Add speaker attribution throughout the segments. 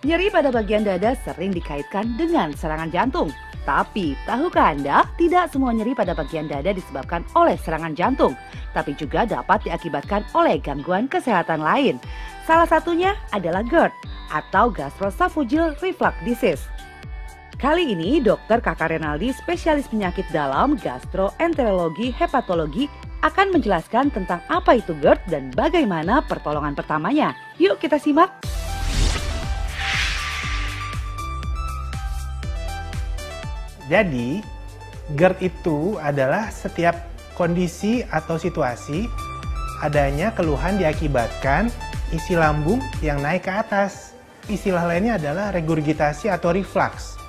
Speaker 1: Nyeri pada bagian dada sering dikaitkan dengan serangan jantung. Tapi, tahukah Anda, tidak semua nyeri pada bagian dada disebabkan oleh serangan jantung, tapi juga dapat diakibatkan oleh gangguan kesehatan lain. Salah satunya adalah GERD atau gastroesophageal reflux disease. Kali ini, Dr. Kaka Renaldi, spesialis penyakit dalam gastroenterologi hepatologi, akan menjelaskan tentang apa itu GERD dan bagaimana pertolongan pertamanya. Yuk kita simak.
Speaker 2: Jadi, GERD itu adalah setiap kondisi atau situasi adanya keluhan diakibatkan isi lambung yang naik ke atas. Istilah lainnya adalah regurgitasi atau reflux.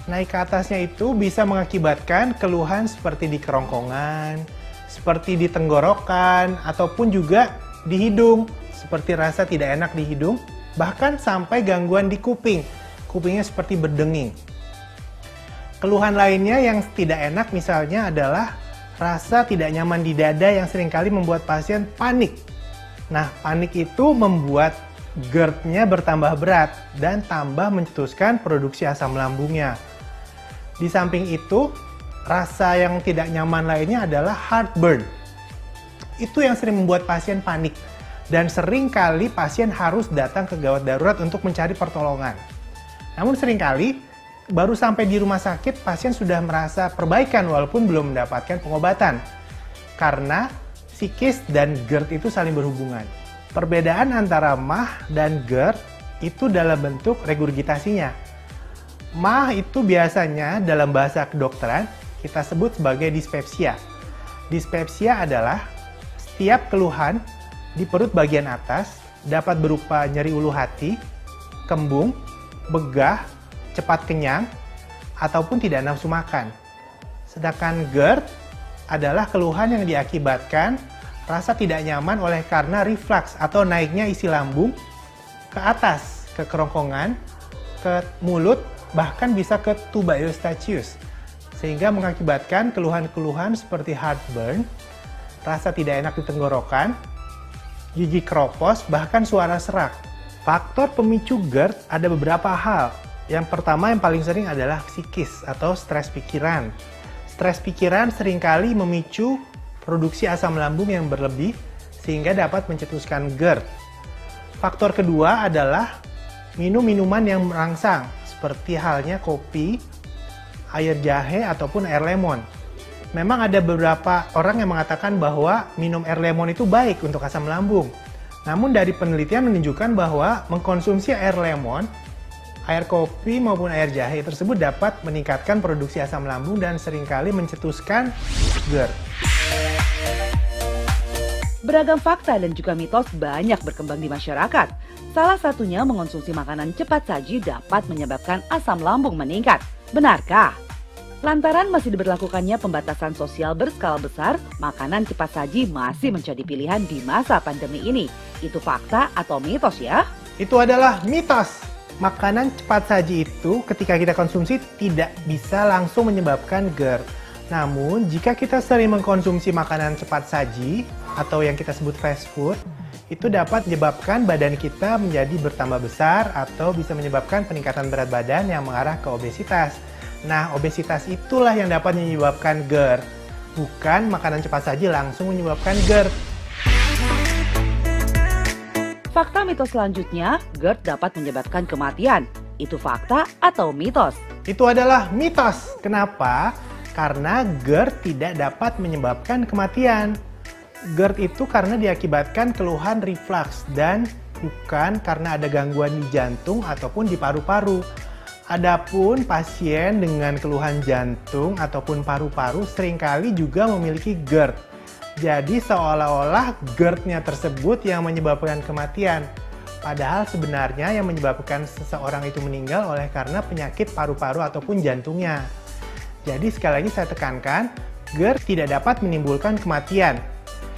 Speaker 2: Naik ke atasnya itu bisa mengakibatkan keluhan seperti di kerongkongan, seperti di tenggorokan, ataupun juga di hidung, seperti rasa tidak enak di hidung, bahkan sampai gangguan di kuping. Kupingnya seperti berdenging. Keluhan lainnya yang tidak enak misalnya adalah rasa tidak nyaman di dada yang seringkali membuat pasien panik. Nah, panik itu membuat GERD-nya bertambah berat dan tambah mencetuskan produksi asam lambungnya. Di samping itu, rasa yang tidak nyaman lainnya adalah heartburn. Itu yang sering membuat pasien panik dan seringkali pasien harus datang ke gawat darurat untuk mencari pertolongan. Namun seringkali baru sampai di rumah sakit, pasien sudah merasa perbaikan walaupun belum mendapatkan pengobatan. Karena psikis dan GERD itu saling berhubungan. Perbedaan antara MAH dan GERD itu dalam bentuk regurgitasinya. MAH itu biasanya dalam bahasa kedokteran kita sebut sebagai dispepsia. Dispepsia adalah setiap keluhan di perut bagian atas dapat berupa nyeri ulu hati, kembung, begah, cepat kenyang, ataupun tidak nafsu makan. Sedangkan GERD adalah keluhan yang diakibatkan rasa tidak nyaman oleh karena reflux atau naiknya isi lambung ke atas, ke kerongkongan, ke mulut, bahkan bisa ke tuba eustachius. Sehingga mengakibatkan keluhan-keluhan seperti heartburn, rasa tidak enak di tenggorokan, gigi keropos, bahkan suara serak. Faktor pemicu GERD ada beberapa hal. Yang pertama yang paling sering adalah psikis atau stres pikiran. Stres pikiran seringkali memicu produksi asam lambung yang berlebih sehingga dapat mencetuskan GERD. Faktor kedua adalah minum minuman yang merangsang seperti halnya kopi, air jahe, ataupun air lemon. Memang ada beberapa orang yang mengatakan bahwa minum air lemon itu baik untuk asam lambung. Namun dari penelitian menunjukkan bahwa mengkonsumsi air lemon, air kopi maupun air jahe tersebut dapat meningkatkan produksi asam lambung dan seringkali mencetuskan GERD.
Speaker 1: Beragam fakta dan juga mitos banyak berkembang di masyarakat. Salah satunya mengonsumsi makanan cepat saji dapat menyebabkan asam lambung meningkat. Benarkah? Lantaran masih diberlakukannya pembatasan sosial berskala besar, makanan cepat saji masih menjadi pilihan di masa pandemi ini. Itu fakta atau mitos ya?
Speaker 2: Itu adalah mitos. Makanan cepat saji itu ketika kita konsumsi tidak bisa langsung menyebabkan GERD. Namun, jika kita sering mengkonsumsi makanan cepat saji atau yang kita sebut fast food, itu dapat menyebabkan badan kita menjadi bertambah besar atau bisa menyebabkan peningkatan berat badan yang mengarah ke obesitas. Nah, obesitas itulah yang dapat menyebabkan GERD. Bukan makanan cepat saji langsung menyebabkan GERD.
Speaker 1: Fakta mitos selanjutnya, GERD dapat menyebabkan kematian. Itu fakta atau mitos?
Speaker 2: Itu adalah mitos. Kenapa? Karena GERD tidak dapat menyebabkan kematian. GERD itu karena diakibatkan keluhan reflux dan bukan karena ada gangguan di jantung ataupun di paru-paru. Adapun pasien dengan keluhan jantung ataupun paru-paru seringkali juga memiliki GERD. Jadi seolah-olah GERD-nya tersebut yang menyebabkan kematian. Padahal sebenarnya yang menyebabkan seseorang itu meninggal oleh karena penyakit paru-paru ataupun jantungnya. Jadi sekali lagi saya tekankan, GERD tidak dapat menimbulkan kematian.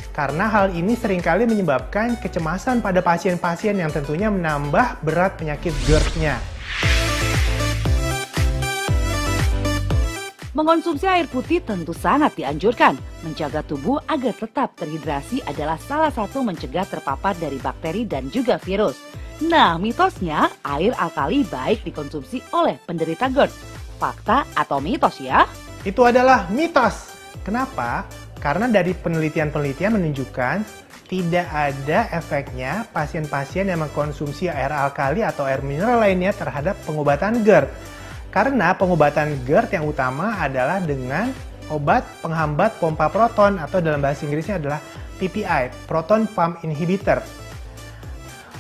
Speaker 2: Karena hal ini seringkali menyebabkan kecemasan pada pasien-pasien yang tentunya menambah berat penyakit GERD-nya.
Speaker 1: Mengonsumsi air putih tentu sangat dianjurkan. Menjaga tubuh agar tetap terhidrasi adalah salah satu mencegah terpapar dari bakteri dan juga virus. Nah, mitosnya air alkali baik dikonsumsi oleh penderita GERD. Fakta atau mitos ya?
Speaker 2: Itu adalah mitos. Kenapa? Karena dari penelitian-penelitian menunjukkan tidak ada efeknya pasien-pasien yang mengkonsumsi air alkali atau air mineral lainnya terhadap pengobatan GERD. Karena pengobatan GERD yang utama adalah dengan obat penghambat pompa proton atau dalam bahasa Inggrisnya adalah PPI, Proton Pump Inhibitor.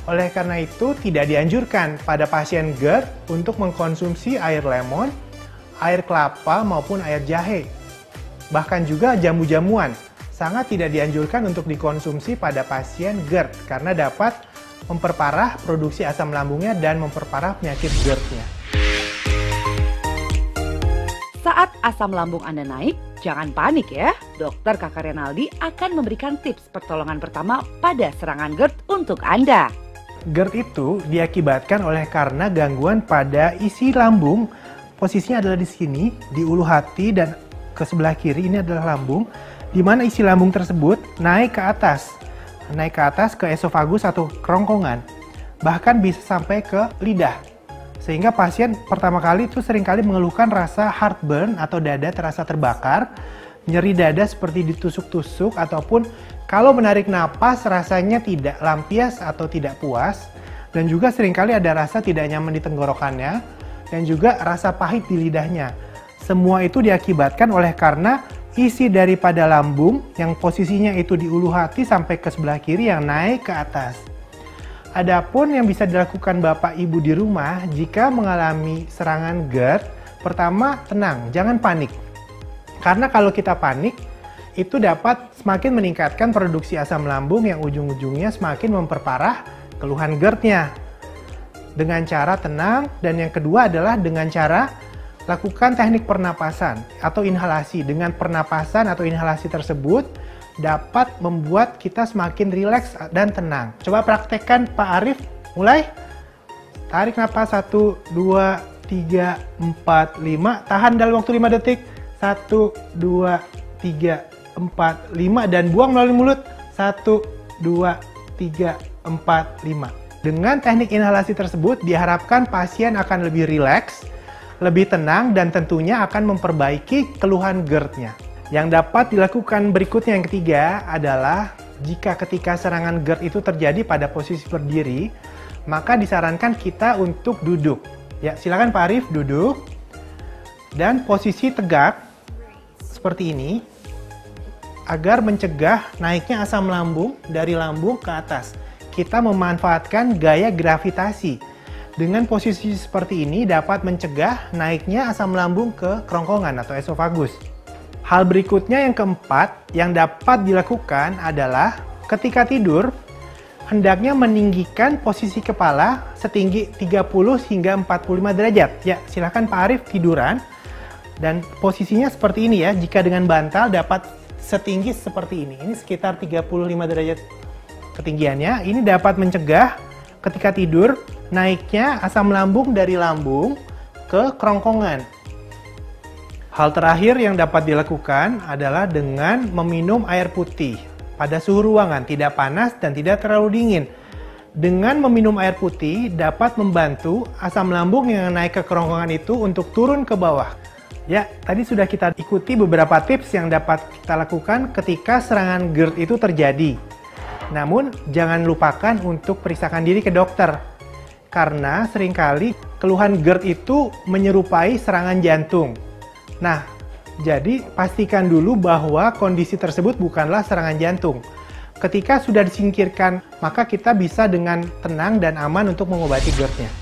Speaker 2: Oleh karena itu tidak dianjurkan pada pasien GERD untuk mengkonsumsi air lemon, air kelapa maupun air jahe. Bahkan juga jamu-jamuan sangat tidak dianjurkan untuk dikonsumsi pada pasien GERD karena dapat memperparah produksi asam lambungnya dan memperparah penyakit GERD-nya.
Speaker 1: Saat asam lambung Anda naik, jangan panik ya. Dokter Kakak Renaldi akan memberikan tips pertolongan pertama pada serangan GERD untuk Anda.
Speaker 2: GERD itu diakibatkan oleh karena gangguan pada isi lambung. Posisinya adalah di sini, di ulu hati dan ke sebelah kiri ini adalah lambung, di mana isi lambung tersebut naik ke atas ke esofagus atau kerongkongan, bahkan bisa sampai ke lidah. Sehingga pasien pertama kali itu seringkali mengeluhkan rasa heartburn atau dada terasa terbakar, nyeri dada seperti ditusuk-tusuk, ataupun kalau menarik napas rasanya tidak lampias atau tidak puas, dan juga seringkali ada rasa tidak nyaman di tenggorokannya, dan juga rasa pahit di lidahnya. Semua itu diakibatkan oleh karena isi daripada lambung yang posisinya itu di ulu hati sampai ke sebelah kiri yang naik ke atas. Adapun yang bisa dilakukan Bapak Ibu di rumah jika mengalami serangan GERD, pertama tenang, jangan panik. Karena kalau kita panik, itu dapat semakin meningkatkan produksi asam lambung yang ujung-ujungnya semakin memperparah keluhan GERD-nya. Dengan cara tenang, dan yang kedua adalah dengan cara lakukan teknik pernapasan atau inhalasi. Dengan pernapasan atau inhalasi tersebut dapat membuat kita semakin rileks dan tenang. Coba praktekkan Pak Arif, mulai. Tarik napas 1, 2, 3, 4, 5. Tahan dalam waktu 5 detik. 1, 2, 3, 4, 5. Dan buang melalui mulut. 1, 2, 3, 4, 5. Dengan teknik inhalasi tersebut diharapkan pasien akan lebih rileks, lebih tenang, dan tentunya akan memperbaiki keluhan GERD-nya. Yang dapat dilakukan berikutnya yang ketiga adalah jika ketika serangan GERD itu terjadi pada posisi berdiri, maka disarankan kita untuk duduk. Ya, silakan Pak Arif duduk. Dan posisi tegak seperti ini agar mencegah naiknya asam lambung dari lambung ke atas. Kita memanfaatkan gaya gravitasi. Dengan posisi seperti ini dapat mencegah naiknya asam lambung ke kerongkongan atau esofagus. Hal berikutnya yang keempat yang dapat dilakukan adalah ketika tidur, hendaknya meninggikan posisi kepala setinggi 30 hingga 45 derajat. Ya, silakan Pak Arif tiduran. Dan posisinya seperti ini ya, jika dengan bantal dapat setinggi seperti ini. Ini sekitar 35 derajat ketinggiannya. Ini dapat mencegah ketika tidur naiknya asam lambung dari lambung ke kerongkongan. Hal terakhir yang dapat dilakukan adalah dengan meminum air putih pada suhu ruangan, tidak panas dan tidak terlalu dingin. Dengan meminum air putih dapat membantu asam lambung yang naik ke kerongkongan itu untuk turun ke bawah. Ya, tadi sudah kita ikuti beberapa tips yang dapat kita lakukan ketika serangan GERD itu terjadi. Namun, jangan lupakan untuk periksakan diri ke dokter. Karena seringkali keluhan GERD itu menyerupai serangan jantung. Nah, jadi pastikan dulu bahwa kondisi tersebut bukanlah serangan jantung. Ketika sudah disingkirkan, maka kita bisa dengan tenang dan aman untuk mengobati GERD-nya.